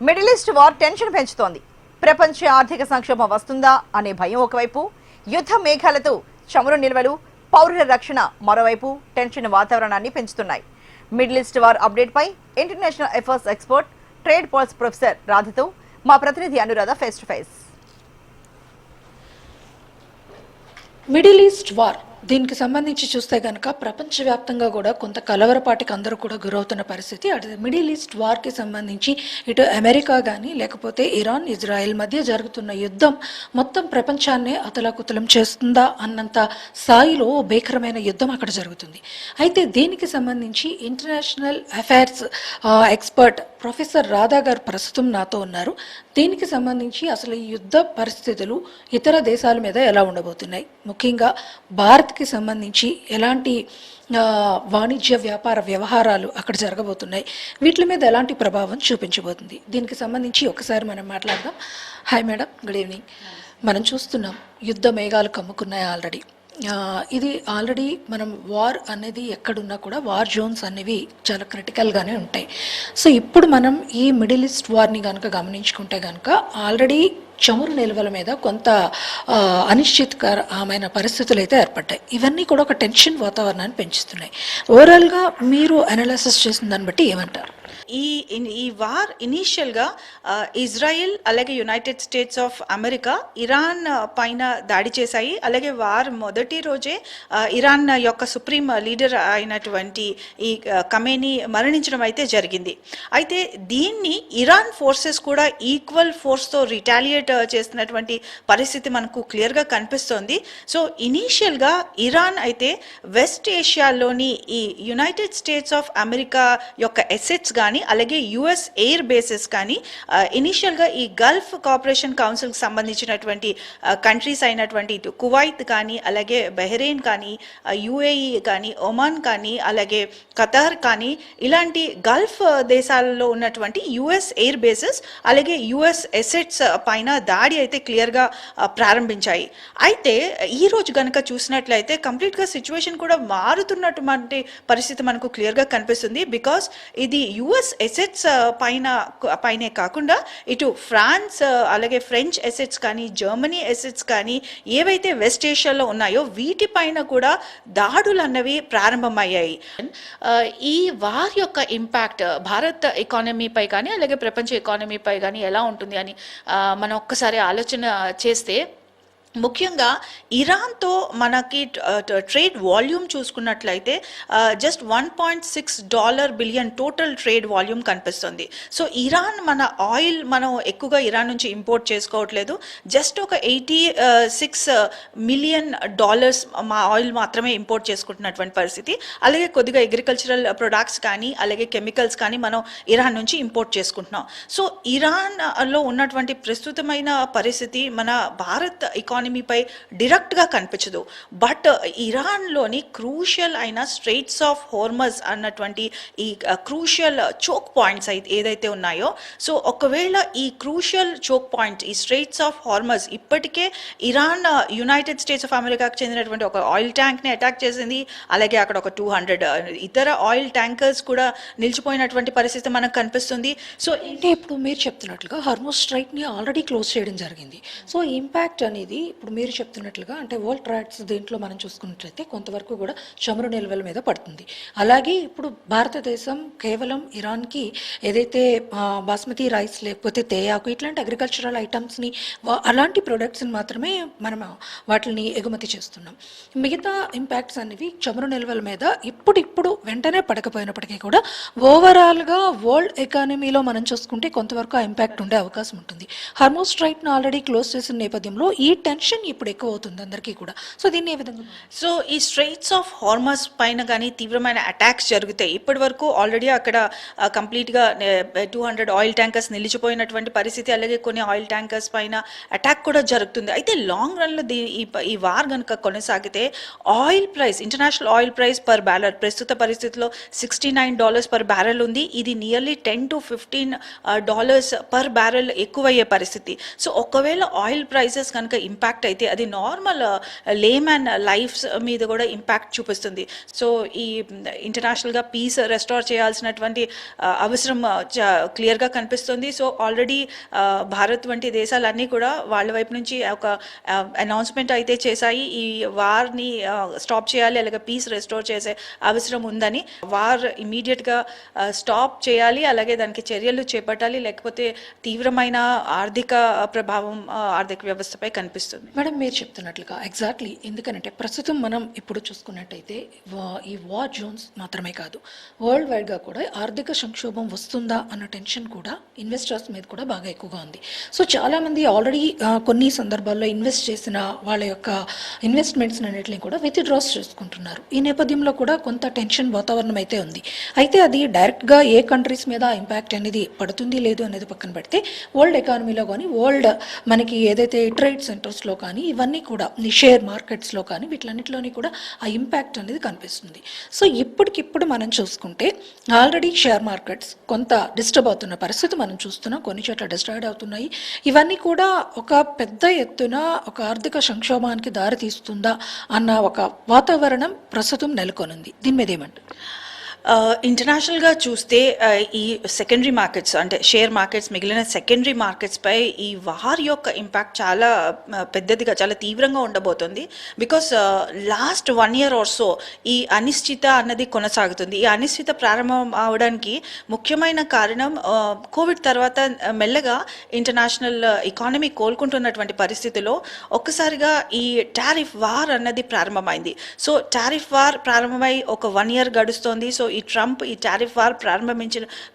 Middle east war tension పెంచుతోంది. ప్రపంచ ఆర్థిక సంక్షోభం వస్తుందా అనే భయం ఒకవైపు, యుద్ధ మేఘాలతో చమురు నిల్వలు, పౌరుల రక్షణ మరోవైపు టెన్షన్ వాతావరణాన్ని పెంచుతున్నాయి. మిడిల్ ఈస్ట్ వార్ అప్డేట్ పై international affairs expert, trade policy professor రాధతో మా ప్రతినిధి Anuradha face to face. Middle east war దీనికి సంబంధించి చూస్తే కనుక ప్రపంచవ్యాప్తంగా కూడా కొంత కలవరపాటికి అందరూ కూడా గురవుతున్న పరిస్థితి. అటు మిడిల్ ఈస్ట్ వార్కి సంబంధించి ఇటు అమెరికా కానీ లేకపోతే ఇరాన్, ఇజ్రాయెల్ మధ్య జరుగుతున్న యుద్ధం మొత్తం ప్రపంచాన్నే అతలాకుతలం చేస్తుందా అన్నంత స్థాయిలో భీకరమైన యుద్ధం అక్కడ జరుగుతుంది. అయితే దీనికి సంబంధించి international affairs expert professor Radha గారు ప్రస్తుతం నాతో ఉన్నారు. దీనికి సంబంధించి అసలు ఈ యుద్ధ పరిస్థితులు ఇతర దేశాల మీద ఎలా ఉండబోతున్నాయి, ముఖ్యంగా భారత్కి సంబంధించి ఎలాంటి వాణిజ్య వ్యాపార వ్యవహారాలు అక్కడ జరగబోతున్నాయి, వీటి మీద ఎలాంటి ప్రభావం చూపించబోతుంది, దీనికి సంబంధించి ఒకసారి మనం మాట్లాడదాం. Hi madam, good evening. మనం చూస్తున్నాం యుద్ధ మేఘాలు కమ్ముకున్నాయి ఆల్రెడీ. ఇది ఆల్రెడీ మనం వార్ అనేది ఎక్కడున్నా కూడా వార్ జోన్స్ అనేవి చాలా క్రిటికల్గానే ఉంటాయి. సో ఇప్పుడు మనం ఈ మిడిల్ ఈస్ట్ వార్ని కనుక గమనించుకుంటే కనుక ఆల్రెడీ చమురు నిల్వల మీద కొంత అనిశ్చితకరమైన పరిస్థితులు అయితే ఏర్పడ్డాయి. ఇవన్నీ కూడా ఒక టెన్షన్ వాతావరణాన్ని పెంచుతున్నాయి. ఓవరాల్గా మీరు అనాలిసిస్ చేసిన దాన్ని బట్టి ఏమంటారు? ఈ వార్ ఇనీషియల్గా ఇజ్రాయిల్ అలాగే United states of America Iran పైన దాడి చేశాయి. అలాగే వార్ మొదటి రోజే ఇరాన్ యొక్క సుప్రీం లీడర్ అయినటువంటి ఈ ఖమేనీ మరణించడం అయితే జరిగింది. అయితే దీన్ని ఇరాన్ ఫోర్సెస్ కూడా ఈక్వల్ ఫోర్స్తో రిటాలియేట్ చేస్తున్నటువంటి పరిస్థితి మనకు క్లియర్గా కనిపిస్తోంది. సో ఇనీషియల్గా ఇరాన్ అయితే వెస్ట్ ఏషియాలోని ఈ యునైటెడ్ స్టేట్స్ ఆఫ్ అమెరికా యొక్క ఎసెట్స్ కానీ అలాగే యుఎస్ ఎయిర్ బేసెస్ కానీ ఇనిషియల్గా ఈ గల్ఫ్ కోఆపరేషన్ కౌన్సిల్కి సంబంధించినటువంటి కంట్రీస్ అయినటువంటి ఇటు కువైత్ కానీ అలాగే బహ్రెయిన్ కానీ యుఏఈ కానీ ఒమాన్ కానీ అలాగే ఖతార్ కానీ ఇలాంటి గల్ఫ్ దేశాలలో ఉన్నటువంటి యుఎస్ ఎయిర్ బేసెస్ అలాగే యుఎస్ ఎసెట్స్ పైన దాడి అయితే క్లియర్గా ప్రారంభించాయి. అయితే ఈరోజు కనుక చూసినట్లయితే కంప్లీట్గా సిచ్యువేషన్ కూడా మారుతున్నటువంటి పరిస్థితి మనకు క్లియర్గా కనిపిస్తుంది. బికాస్ ఇది యుఎస్ ఎసెట్స్ పైనే కాకుండా ఇటు ఫ్రాన్స్ అలాగే ఫ్రెంచ్ ఎసెట్స్ కానీ జర్మనీ ఎసెట్స్ కానీ ఏవైతే వెస్ట్ ఏషియాలో ఉన్నాయో వీటిపైన కూడా దాడులు అన్నవి ప్రారంభమయ్యాయి. ఈ వార్ యొక్క ఇంపాక్ట్ భారత్ ఎకానమీపై కానీ అలాగే ప్రపంచ ఎకానమీపై కానీ ఎలా ఉంటుంది అని మనం ఒక్కసారి ఆలోచన చేస్తే, ముఖ్యంగా ఇరాన్తో మనకి ట్రేడ్ వాల్యూమ్ చూసుకున్నట్లయితే just $1.6 billion total trade volume కనిపిస్తుంది. సో ఇరాన్ మన ఆయిల్ మనం ఎక్కువగా ఇరాన్ నుంచి ఇంపోర్ట్ చేసుకోవట్లేదు. జస్ట్ ఒక $86 మిలియన్ మా ఆయిల్ మాత్రమే ఇంపోర్ట్ చేసుకుంటున్నటువంటి పరిస్థితి. అలాగే కొద్దిగా అగ్రికల్చరల్ ప్రొడక్ట్స్ కానీ అలాగే కెమికల్స్ కానీ మనం ఇరాన్ నుంచి ఇంపోర్ట్ చేసుకుంటున్నాం. సో ఇరాన్లో ఉన్నటువంటి ప్రస్తుతమైన పరిస్థితి మన భారత్ ఎకానమీపై డైరెక్ట్గా కనిపించదు. బట్ ఇరాన్లోని క్రూషియల్ అయిన స్ట్రెయిట్స్ ఆఫ్ హోర్మజ్ అన్నటువంటి ఈ క్రూషియల్ చోక్ పాయింట్స్ ఏదైతే ఉన్నాయో, సో ఒకవేళ ఈ క్రూషియల్ చోక్ పాయింట్స్ ఈ స్ట్రెయిట్స్ ఆఫ్ హార్మజ్ ఇప్పటికే ఇరాన్ యునైటెడ్ స్టేట్స్ ఆఫ్ అమెరికాకు చెందినటువంటి ఒక ఆయిల్ ట్యాంక్ని అటాక్ చేసింది. అలాగే అక్కడ ఒక 200 ఇతర ఆయిల్ ట్యాంకర్స్ కూడా నిలిచిపోయినటువంటి పరిస్థితి మనకు కనిపిస్తుంది. సో అంటే ఇప్పుడు మీరు చెప్తున్నట్లుగా హార్మోజ్ స్ట్రైట్ని ఆల్రెడీ క్లోజ్ చేయడం జరిగింది. సో ఇంపాక్ట్ అనేది ఇప్పుడు మీరు చెప్తున్నట్లుగా అంటే వరల్డ్ ట్రేడ్స్ దీంట్లో మనం చూసుకున్నట్లయితే కొంతవరకు కూడా చమురు నిల్వల మీద పడుతుంది. అలాగే ఇప్పుడు భారతదేశం కేవలం ఇరాన్కి ఏదైతే బాస్మతి రైస్ లేకపోతే తేయాకు ఇట్లాంటి అగ్రికల్చరల్ ఐటమ్స్ని అలాంటి ప్రొడక్ట్స్ని మాత్రమే మనం వాటిని ఎగుమతి చేస్తున్నాం. మిగతా ఇంపాక్ట్స్ అనేవి చమురు నిల్వల మీద ఇప్పుడు వెంటనే పడకపోయినప్పటికీ కూడా ఓవరాల్గా వరల్డ్ ఎకానమీలో మనం చూసుకుంటే కొంతవరకు ఆ ఇంపాక్ట్ ఉండే అవకాశం ఉంటుంది. హార్మోజ్ స్ట్రైట్ను ఆల్రెడీ క్లోజ్ చేసిన నేపథ్యంలో ఈ టెన్షన్ ఇప్పుడు ఎక్కువ అవుతుంది అందరికీ కూడా. సో దీన్ని ఏ విధంగా సో ఈ స్ట్రెయిట్స్ ఆఫ్ హార్మజ్ పైన కానీ తీవ్రమైన అటాక్స్ జరుగుతాయి. ఇప్పటి వరకు ఆల్రెడీ అక్కడ కంప్లీట్గా 200 ఆయిల్ ట్యాంకర్స్ నిలిచిపోయినటువంటి పరిస్థితి, అలాగే కొన్ని ఆయిల్ ట్యాంకర్స్ పైన అటాక్ కూడా జరుగుతుంది. అయితే లాంగ్ రన్లో ఈ వార్ కనుక కొనసాగితే oil price, international oil price per barrel ప్రస్తుత పరిస్థితిలో $69 పర్ బ్యారెల్ ఉంది. ఇది నియర్లీ $10 to $15 పర్ బ్యారెల్ ఎక్కువయ్యే పరిస్థితి. సో ఒకవేళ ఆయిల్ ప్రైసెస్ కనుక ఇంపాక్ట్ ఇంపాక్ట్ అయితే అది నార్మల్ లేమ్యాన్ లైఫ్స్ మీద కూడా ఇంపాక్ట్ చూపిస్తుంది. సో ఈ ఇంటర్నేషనల్గా పీస్ రెస్టోర్ చేయాల్సినటువంటి అవసరం క్లియర్గా కనిపిస్తుంది. సో ఆల్రెడీ భారత్ వంటి దేశాలన్నీ కూడా వాళ్ళ వైపు నుంచి ఒక అనౌన్స్మెంట్ అయితే చేశాయి, ఈ వార్ని స్టాప్ చేయాలి అలాగే పీస్ రెస్టోర్ చేసే అవసరం ఉందని. వార్ ఇమీడియట్గా స్టాప్ చేయాలి, అలాగే దానికి చర్యలు చేపట్టాలి, లేకపోతే తీవ్రమైన ఆర్థిక ప్రభావం ఆర్థిక వ్యవస్థపై కనిపిస్తుంది. మేడం, మీరు చెప్తున్నట్లుగా ఎగ్జాక్ట్లీ, ఎందుకంటే ప్రస్తుతం మనం ఇప్పుడు చూసుకున్నట్టయితే ఈ వార్ జోన్స్ మాత్రమే కాదు, వరల్డ్ వైడ్గా కూడా ఆర్థిక సంక్షోభం వస్తుందా అన్న టెన్షన్ కూడా ఇన్వెస్టర్స్ మీద కూడా బాగా ఎక్కువగా ఉంది. సో చాలామంది ఆల్రెడీ కొన్ని సందర్భాల్లో ఇన్వెస్ట్ చేసిన వాళ్ళ యొక్క ఇన్వెస్ట్మెంట్స్ అన్నింటినీ కూడా విత్డ్రాస్ చేసుకుంటున్నారు. ఈ నేపథ్యంలో కూడా కొంత టెన్షన్ వాతావరణం అయితే ఉంది. అయితే అది డైరెక్ట్గా ఏ కంట్రీస్ మీద ఇంపాక్ట్ అనేది పడుతుంది లేదు అనేది పక్కన పెడితే, వరల్డ్ ఎకానమీలో కానీ వరల్డ్ మనకి ఏదైతే ట్రేడ్ సెంటర్స్లో కానీ ఇవన్నీ కూడా షేర్ మార్కెట్స్లో కానీ వీటిలన్నిటిలోని కూడా ఆ ఇంపాక్ట్ అనేది కనిపిస్తుంది. సో ఇప్పటికిప్పుడు మనం చూసుకుంటే ఆల్రెడీ షేర్ మార్కెట్స్ కొంత డిస్టర్బ్ అవుతున్న పరిస్థితి మనం చూస్తున్నాం, కొన్ని చోట్ల డిస్టర్బ్ అవుతున్నాయి. ఇవన్నీ కూడా ఒక పెద్ద ఎత్తున ఒక ఆర్థిక సంక్షోభానికి దారి తీస్తుందా అన్న ఒక వాతావరణం ప్రస్తుతం నెలకొనుంది. దీని మీద ఏమంటారు? ఇంటర్నేషనల్గా చూస్తే ఈ సెకండరీ మార్కెట్స్ అంటే షేర్ మార్కెట్స్ మిగిలిన సెకండరీ మార్కెట్స్పై ఈ వార్ యొక్క ఇంపాక్ట్ చాలా పెద్దదిగా చాలా తీవ్రంగా ఉండబోతుంది. Because last 1 year or so ఈ అనిశ్చిత అన్నది కొనసాగుతుంది. ఈ అనిశ్చిత ప్రారంభం అవడానికి ముఖ్యమైన కారణం కోవిడ్ తర్వాత మెల్లగా ఇంటర్నేషనల్ ఎకానమీ కోలుకుంటున్నటువంటి పరిస్థితిలో ఒక్కసారిగా ఈ టారిఫ్ వార్ అన్నది ప్రారంభమైంది. సో టారిఫ్ వార్ ప్రారంభమై ఒక 1 year గడుస్తోంది. సో ఈ ట్రంప్ ఈ టారిఫ్ వార్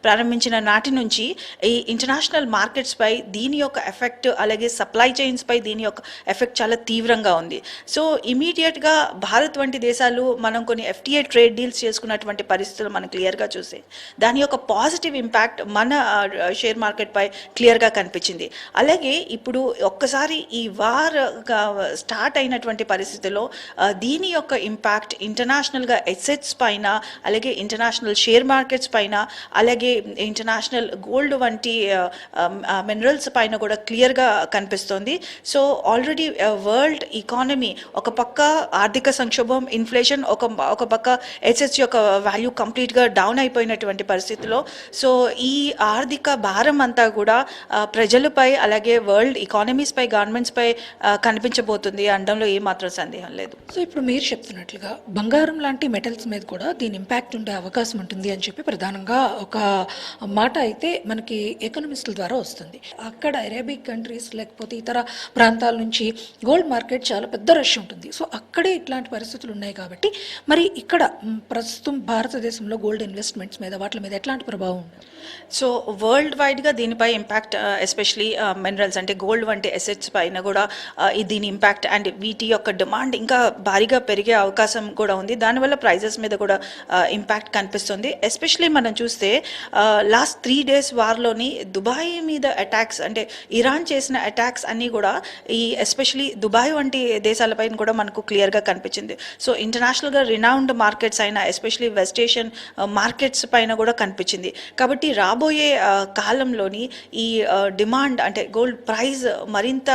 ప్రారంభించిన నాటి నుంచి ఈ ఇంటర్నేషనల్ మార్కెట్స్పై దీని యొక్క ఎఫెక్ట్ అలాగే సప్లై చైన్స్పై దీని యొక్క ఎఫెక్ట్ చాలా తీవ్రంగా ఉంది. సో ఇమీడియట్గా భారత్ వంటి దేశాలు మనం కొన్ని FTA ట్రేడ్ డీల్స్ చేసుకున్నటువంటి పరిస్థితులు మనం క్లియర్గా చూస్తే దాని యొక్క పాజిటివ్ ఇంపాక్ట్ మన షేర్ మార్కెట్పై క్లియర్గా కనిపించింది. అలాగే ఇప్పుడు ఒక్కసారి ఈ వార్ స్టార్ట్ అయినటువంటి పరిస్థితుల్లో దీని యొక్క ఇంపాక్ట్ ఇంటర్నేషనల్గా ఎసెట్స్ పైన అలాగే ఇంటర్నేషనల్ షేర్ మార్కెట్స్ పైన అలాగే ఇంటర్నేషనల్ గోల్డ్ వంటి మినరల్స్ పైన కూడా క్లియర్గా కనిపిస్తోంది. సో ఆల్రెడీ వరల్డ్ ఎకానమీ ఒక పక్క ఆర్థిక సంక్షోభం, ఇన్ఫ్లేషన్, ఒక పక్క ఎసెట్స్ యొక్క వాల్యూ కంప్లీట్గా డౌన్ అయిపోయినటువంటి పరిస్థితిలో సో ఈ ఆర్థిక భారం అంతా కూడా ప్రజలపై అలాగే వరల్డ్ ఎకానమీస్పై గవర్నమెంట్స్పై కనిపించబోతుంది అనడంలో ఏమాత్రం సందేహం లేదు. సో ఇప్పుడు మీరు చెప్తున్నట్లుగా బంగారం లాంటి మెటల్స్ మీద కూడా దీని ఇంపాక్ట్ ఉండే అవకాశం ఉంటుంది అని చెప్పి ప్రధానంగా ఒక మాట అయితే మనకి ఎకనామిస్టుల ద్వారా వస్తుంది. అక్కడ అరేబిక్ కంట్రీస్ లేకపోతే ఇతర ప్రాంతాల నుంచి గోల్డ్ మార్కెట్ చాలా పెద్ద రష్ ఉంటుంది. సో అక్కడే ఇట్లాంటి పరిస్థితులు ఉన్నాయి కాబట్టి మరి ఇక్కడ ప్రస్తుతం భారతదేశంలో గోల్డ్ ఇన్వెస్ట్మెంట్స్ మీద వాటి మీద ఎట్లాంటి ప్రభావం ఉంది? సో వరల్డ్ వైడ్గా దీనిపై ఇంపాక్ట్ ఎస్పెషలీ మినరల్స్ అంటే గోల్డ్ వంటి ఎసెట్స్ పైన కూడా దీని ఇంపాక్ట్ అండ్ వీటి యొక్క డిమాండ్ ఇంకా భారీగా పెరిగే అవకాశం కూడా ఉంది. దానివల్ల ప్రైజెస్ మీద కూడా ఇంపాక్ట్ కనిపిస్తుంది. ఎస్పెషలీ మనం చూస్తే లాస్ట్ 3 days వార్లోని దుబాయ్ మీద అటాక్స్ అంటే ఇరాన్ చేసిన అటాక్స్ అన్నీ కూడా ఈ ఎస్పెషలీ దుబాయ్ వంటి దేశాలపైన కూడా మనకు క్లియర్గా కనిపించింది. సో ఇంటర్నేషనల్గా రినౌండ్ మార్కెట్స్ అయిన ఎస్పెషలీ వెస్ట్ ఏషియన్ మార్కెట్స్ పైన కూడా కనిపించింది. కాబట్టి రాబోయే కాలంలోని ఈ డిమాండ్ అంటే గోల్డ్ ప్రైస్ మరింత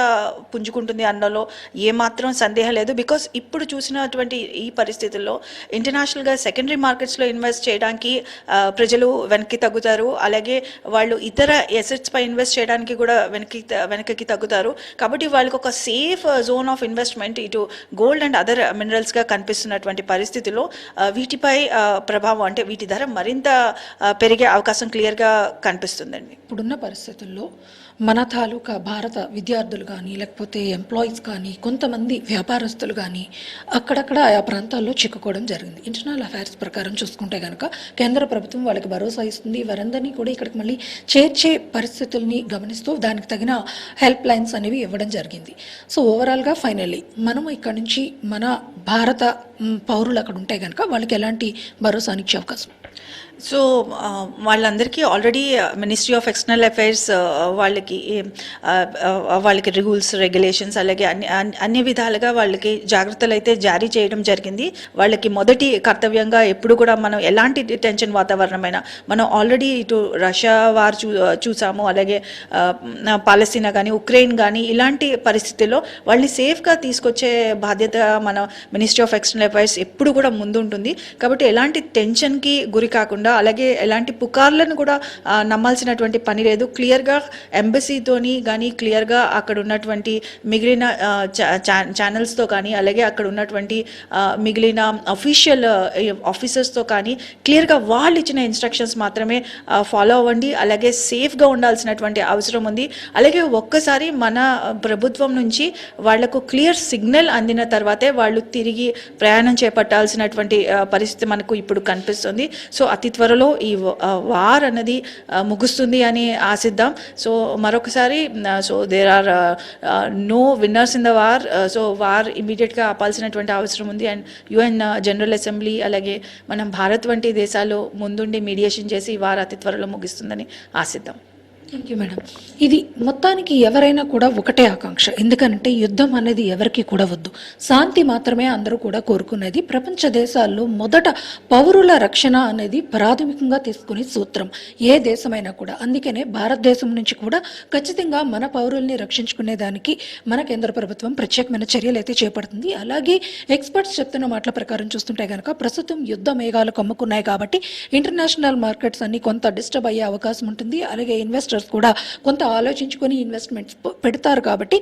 పుంజుకుంటుంది అన్నలో ఏమాత్రం సందేహం లేదు. బికాస్ ఇప్పుడు చూసినటువంటి ఈ పరిస్థితుల్లో ఇంటర్నేషనల్గా సెకండరీ మార్కెట్స్లో ఇన్వెస్ట్ చేయడానికి ప్రజలు వెనక్కి తగ్గుతారు, అలాగే వాళ్ళు ఇతర ఎసెట్స్ పై ఇన్వెస్ట్ చేయడానికి కూడా వెనక్కి తగ్గుతారు. కాబట్టి వాళ్ళకి ఒక సేఫ్ జోన్ ఆఫ్ ఇన్వెస్ట్మెంట్ ఇటు గోల్డ్ అండ్ అదర్ మినరల్స్గా కనిపిస్తున్నటువంటి పరిస్థితిలో వీటిపై ప్రభావం అంటే వీటి ధర మరింత పెరిగే అవకాశం క్లియర్గా కనిపిస్తుందండి. ఇప్పుడున్న పరిస్థితుల్లో మన తాలూకా భారత విద్యార్థులు కానీ లేకపోతే ఎంప్లాయీస్ కానీ కొంతమంది వ్యాపారస్తులు కానీ అక్కడక్కడ ఆయా ప్రాంతాల్లో చిక్కుకోవడం జరిగింది. ఇంటర్నల్ అఫైర్స్ ప్రకారం చూసుకుంటే కనుక కేంద్ర ప్రభుత్వం వాళ్ళకి భరోసా ఇస్తుంది. వారందరినీ కూడా ఇక్కడికి మళ్ళీ చేర్చే పరిస్థితుల్ని గమనిస్తూ దానికి తగిన హెల్ప్ లైన్స్ అనేవి ఇవ్వడం జరిగింది. సో ఓవరాల్గా ఫైనల్లీ మనము ఇక్కడ నుంచి మన భారత పౌరులు అక్కడ ఉంటే కనుక వాళ్ళకి ఎలాంటి భరోసానిచ్చే అవకాశం? సో వాళ్ళందరికీ already ministry of external affairs వాళ్ళకి రూల్స్ రెగ్యులేషన్స్ అలాగే అన్ని విధాలుగా వాళ్ళకి జాగ్రత్తలు అయితే జారీ చేయడం జరిగింది. వాళ్ళకి మొదటి కర్తవ్యంగా ఎప్పుడు కూడా మనం ఎలాంటి టెన్షన్ వాతావరణమైనా మనం ఆల్రెడీ ఇటు రష్యా వార్ చూసాము, అలాగే పాలస్తీనా కానీ ఉక్రెయిన్ కానీ ఇలాంటి పరిస్థితుల్లో వాళ్ళని సేఫ్గా తీసుకొచ్చే బాధ్యత మన మినిస్ట్రీ ఆఫ్ ఎక్స్టర్నల్ అఫైర్స్ ఎప్పుడు కూడా ముందుంటుంది. కాబట్టి ఎలాంటి టెన్షన్కి గురి కాకుండా అలాగే ఎలాంటి పుకార్లను కూడా నమ్మాల్సినటువంటి పని లేదు. క్లియర్గా ఎంబసీతోని కానీ క్లియర్గా అక్కడ ఉన్నటువంటి మిగిలిన ఛానల్స్తో కానీ అలాగే అక్కడ ఉన్నటువంటి మిగిలిన అఫీషియల్ ఆఫీసర్స్తో కానీ క్లియర్గా వాళ్ళు ఇచ్చిన ఇన్స్ట్రక్షన్స్ మాత్రమే ఫాలో అవ్వండి. అలాగే సేఫ్గా ఉండాల్సినటువంటి అవసరం ఉంది. అలాగే ఒక్కసారి మన ప్రభుత్వం నుంచి వాళ్లకు క్లియర్ సిగ్నల్ అందిన తర్వాతే వాళ్ళు తిరిగి ప్రయాణం చేపట్టాల్సినటువంటి పరిస్థితి మనకు ఇప్పుడు కనిపిస్తుంది. సో అతి త్వరలో ఈ వార్ అన్నది ముగుస్తుంది అని ఆశిద్దాం. సో మరొకసారి so there are no winners in the war. So war ఇమీడియట్గా ఆపాల్సినటువంటి అవసరం ఉంది. అండ్ UN జనరల్ అసెంబ్లీ అలాగే మనం భారత్ వంటి దేశాలు ముందుండి మీడియేషన్ చేసి ఈ వార్ అతి త్వరలో ముగిస్తుందని ఆశిద్దాం. Thank you madam. ఇది మొత్తానికి ఎవరైనా కూడా ఒకటే ఆకాంక్ష. ఎందుకంటే యుద్ధం అనేది ఎవరికి కూడా వద్దు, శాంతి మాత్రమే అందరూ కూడా కోరుకునేది. ప్రపంచ దేశాల్లో మొదట పౌరుల రక్షణ అనేది ప్రాథమికంగా తీసుకునే సూత్రం ఏ దేశమైనా కూడా. అందుకనే భారతదేశం నుంచి కూడా ఖచ్చితంగా మన పౌరుల్ని రక్షించుకునే దానికి మన కేంద్ర ప్రభుత్వం ప్రత్యేకమైన చర్యలు అయితే చేపడుతుంది. అలాగే ఎక్స్పర్ట్స్ చెప్తున్న మాటల ప్రకారం చూస్తుంటే కనుక ప్రస్తుతం యుద్ధ మేఘాలు కమ్ముకున్నాయి కాబట్టి ఇంటర్నేషనల్ మార్కెట్స్ అన్ని కొంత డిస్టర్బ్ అయ్యే అవకాశం ఉంటుంది. అలాగే ఇన్వెస్టర్స్ కూడా కొంత ఆలోచించుకొని ఇన్వెస్ట్మెంట్స్ పెడతారు. కాబట్టి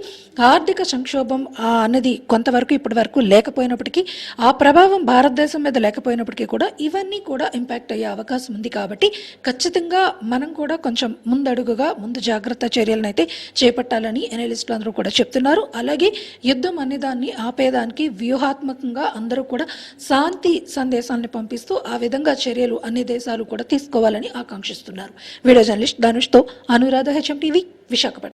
ఆర్థిక సంక్షోభం అన్నది కొంతవరకు ఇప్పటి వరకు లేకపోయినప్పటికీ, ఆ ప్రభావం భారతదేశం మీద లేకపోయినప్పటికీ కూడా ఇవన్నీ కూడా ఇంపాక్ట్ అయ్యే అవకాశం ఉంది. కాబట్టి ఖచ్చితంగా మనం కూడా కొంచెం ముందు జాగ్రత్త చర్యలను అయితే చేపట్టాలని ఎనలిస్టులు అందరూ కూడా చెప్తున్నారు. అలాగే యుద్ధం అనే దాన్ని ఆపేదానికి వ్యూహాత్మకంగా అందరూ కూడా శాంతి సందేశాలను పంపిస్తూ ఆ విధంగా చర్యలు అన్ని దేశాలు కూడా తీసుకోవాలని ఆకాంక్షిస్తున్నారు. వీడియో జర్నలిస్ట్ ధనుష్తో అనురాధ, HM TV, విశాఖపట్నం.